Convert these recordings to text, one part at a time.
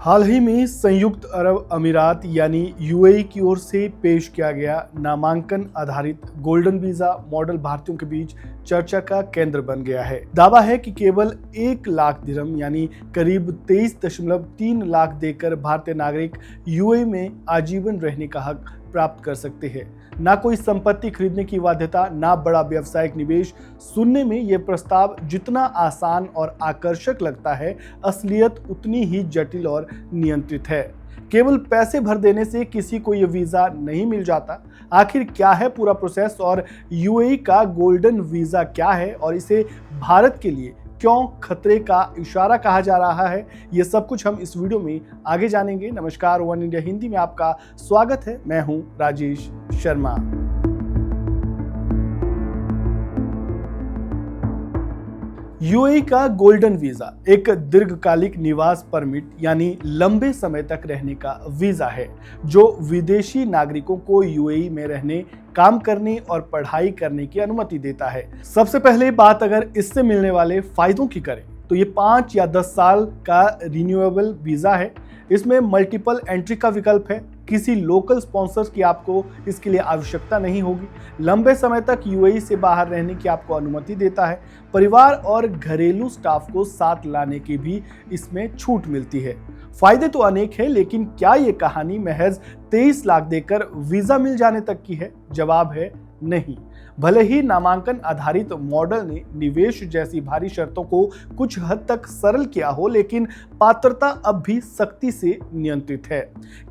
हाल ही में संयुक्त अरब अमीरात यानी यूएई की ओर से पेश किया गया नामांकन आधारित गोल्डन वीजा मॉडल भारतीयों के बीच चर्चा का केंद्र बन गया है। दावा है कि केवल 1 लाख दिरहम यानी करीब 23.3 लाख देकर भारतीय नागरिक यूएई में आजीवन रहने का हक प्राप्त कर सकते हैं। ना कोई संपत्ति खरीदने की बाध्यता, ना बड़ा व्यावसायिक निवेश। सुनने में यह प्रस्ताव जितना आसान और आकर्षक लगता है, असलियत उतनी ही जटिल और नियंत्रित है। केवल पैसे भर देने से किसी को यह वीजा नहीं मिल जाता। आखिर क्या है पूरा प्रोसेस और यूएई का गोल्डन वीजा क्या है और इसे भारत के लिए क्यों खतरे का इशारा कहा जा रहा है, ये सब कुछ हम इस वीडियो में आगे जानेंगे। नमस्कार, वन इंडिया हिंदी में आपका स्वागत है। मैं हूं राजेश शर्मा। यूएई का गोल्डन वीजा एक दीर्घकालिक निवास परमिट यानी लंबे समय तक रहने का वीजा है जो विदेशी नागरिकों को यूएई में रहने, काम करने और पढ़ाई करने की अनुमति देता है। सबसे पहले बात अगर इससे मिलने वाले फायदों की करें तो ये 5 या 10 साल का रिन्यूएबल वीजा है। इसमें मल्टीपल एंट्री का विकल्प है। किसी लोकल स्पॉन्सर्स की आपको इसके लिए आवश्यकता नहीं होगी। लंबे समय तक यूएई से बाहर रहने की आपको अनुमति देता है। परिवार और घरेलू स्टाफ को साथ लाने की भी इसमें छूट मिलती है। फायदे तो अनेक हैं, लेकिन क्या ये कहानी महज 23 लाख देकर वीजा मिल जाने तक की है? जवाब है नहीं। भले ही नामांकन आधारित मॉडल ने निवेश जैसी भारी शर्तों को कुछ हद तक सरल किया हो, लेकिन पात्रता अब भी सख्ती से नियंत्रित है।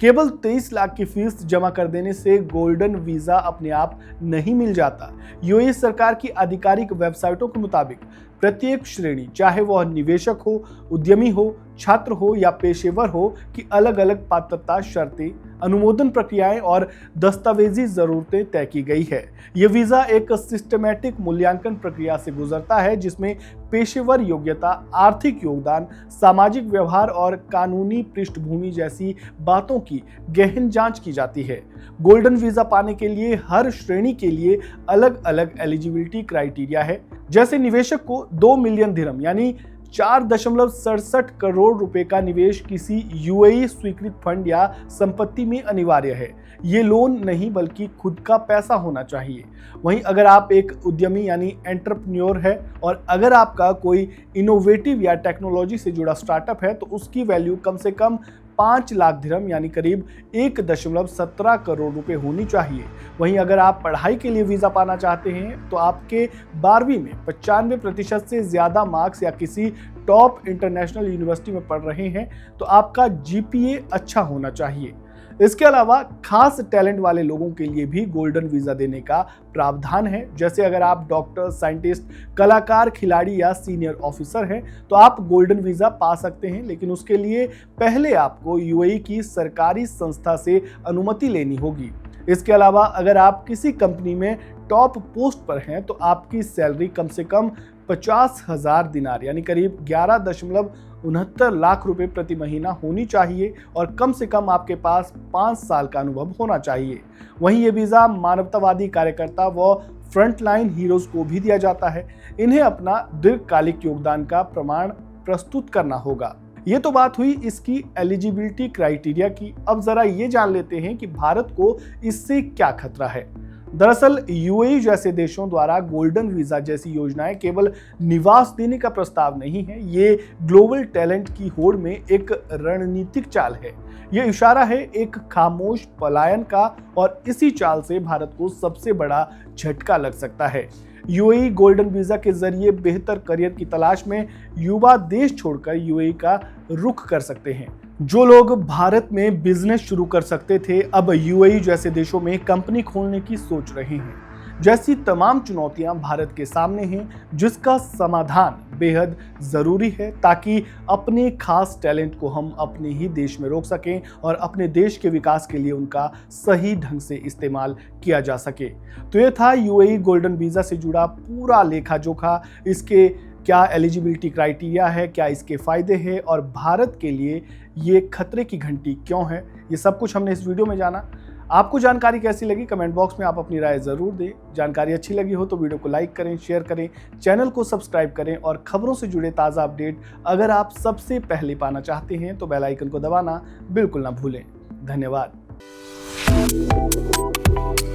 केवल 23 लाख की फीस जमा कर देने से गोल्डन वीजा अपने आप नहीं मिल जाता। यूएई सरकार की आधिकारिक वेबसाइटों के मुताबिक प्रत्येक श्रेणी, चाहे वह निवेशक हो, उद्यमी हो, छात्र हो या पेशेवर हो, की अलग अलग पात्रता शर्तें, अनुमोदन प्रक्रियाएं और दस्तावेजी जरूरतें तय की गई है। यह वीजा एक सिस्टमैटिक मूल्यांकन प्रक्रिया से गुजरता है जिसमें पेशेवर योग्यता, आर्थिक योगदान, सामाजिक व्यवहार और कानूनी पृष्ठभूमि जैसी बातों की गहन जांच की जाती है। गोल्डन वीजा पाने के लिए हर श्रेणी के लिए अलग अलग एलिजिबिलिटी क्राइटेरिया है। जैसे निवेशक को 2 मिलियन दिरहम यानी 4.67 करोड़ रुपए का निवेश किसी यूएई स्वीकृत फंड या संपत्ति में अनिवार्य है। ये लोन नहीं बल्कि खुद का पैसा होना चाहिए। वहीं अगर आप एक उद्यमी यानी एंटरप्रेन्योर है और अगर आपका कोई इनोवेटिव या टेक्नोलॉजी से जुड़ा स्टार्टअप है तो उसकी वैल्यू कम से कम 5 लाख दिरहम यानी करीब 1.17 करोड़ रुपए होनी चाहिए। वहीं अगर आप पढ़ाई के लिए वीजा पाना चाहते हैं तो आपके 12वीं में 95% से ज्यादा मार्क्स या किसी टॉप इंटरनेशनल यूनिवर्सिटी में पढ़ रहे हैं तो आपका जीपीए अच्छा होना चाहिए। इसके अलावा खास टैलेंट वाले लोगों के लिए भी गोल्डन वीजा देने का प्रावधान है। जैसे अगर आप डॉक्टर, साइंटिस्ट, कलाकार, खिलाड़ी या सीनियर ऑफिसर हैं तो आप गोल्डन वीजा पा सकते हैं, लेकिन उसके लिए पहले आपको यूएई की सरकारी संस्था से अनुमति लेनी होगी। इसके अलावा अगर आप किसी कंपनी में टॉप पोस्ट पर हैं तो आपकी सैलरी कम से कम 50,000 दिनार यानी करीब 11.69 लाख रुपए प्रति महीना होनी चाहिए और कम से कम आपके पास 5 साल का अनुभव होना चाहिए। वहीं ये वीजा मानवतावादी कार्यकर्ता व फ्रंटलाइन हीरोज को भी दिया जाता है। इन्हें अपना दीर्घकालिक योगदान का प्रमाण प्रस्तुत करना होगा। ये तो बात हुई इसकी एलिजिबिलिटी क्राइटेरिया की। अब जरा ये जान लेते हैं कि भारत को इससे क्या खतरा है। दरअसल यूएई जैसे देशों द्वारा गोल्डन वीजा जैसी योजनाएं केवल निवास देने का प्रस्ताव नहीं है, ये ग्लोबल टैलेंट की होड़ में एक रणनीतिक चाल है। यह इशारा है एक खामोश पलायन का और इसी चाल से भारत को सबसे बड़ा झटका लग सकता है। यूएई गोल्डन वीजा के जरिए बेहतर करियर की तलाश में युवा देश छोड़कर यूएई का रुख कर सकते हैं। जो लोग भारत में बिजनेस शुरू कर सकते थे अब यूएई जैसे देशों में कंपनी खोलने की सोच रहे हैं। जैसी तमाम चुनौतियां भारत के सामने हैं, जिसका समाधान बेहद जरूरी है ताकि अपने खास टैलेंट को हम अपने ही देश में रोक सकें और अपने देश के विकास के लिए उनका सही ढंग से इस्तेमाल किया जा सके। तो ये था यूएई गोल्डन वीजा से जुड़ा पूरा लेखा जोखा। इसके क्या एलिजिबिलिटी क्राइटेरिया है, क्या इसके फायदे हैं और भारत के लिए ये खतरे की घंटी क्यों है, ये सब कुछ हमने इस वीडियो में जाना। आपको जानकारी कैसी लगी कमेंट बॉक्स में आप अपनी राय जरूर दें। जानकारी अच्छी लगी हो तो वीडियो को लाइक करें, शेयर करें, चैनल को सब्सक्राइब करें और खबरों से जुड़े ताज़ा अपडेट अगर आप सबसे पहले पाना चाहते हैं तो बेल आइकन को दबाना बिल्कुल ना भूलें। धन्यवाद।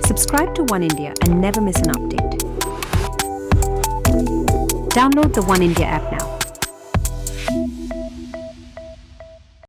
Subscribe to One India and never miss an update. Download the One India app now.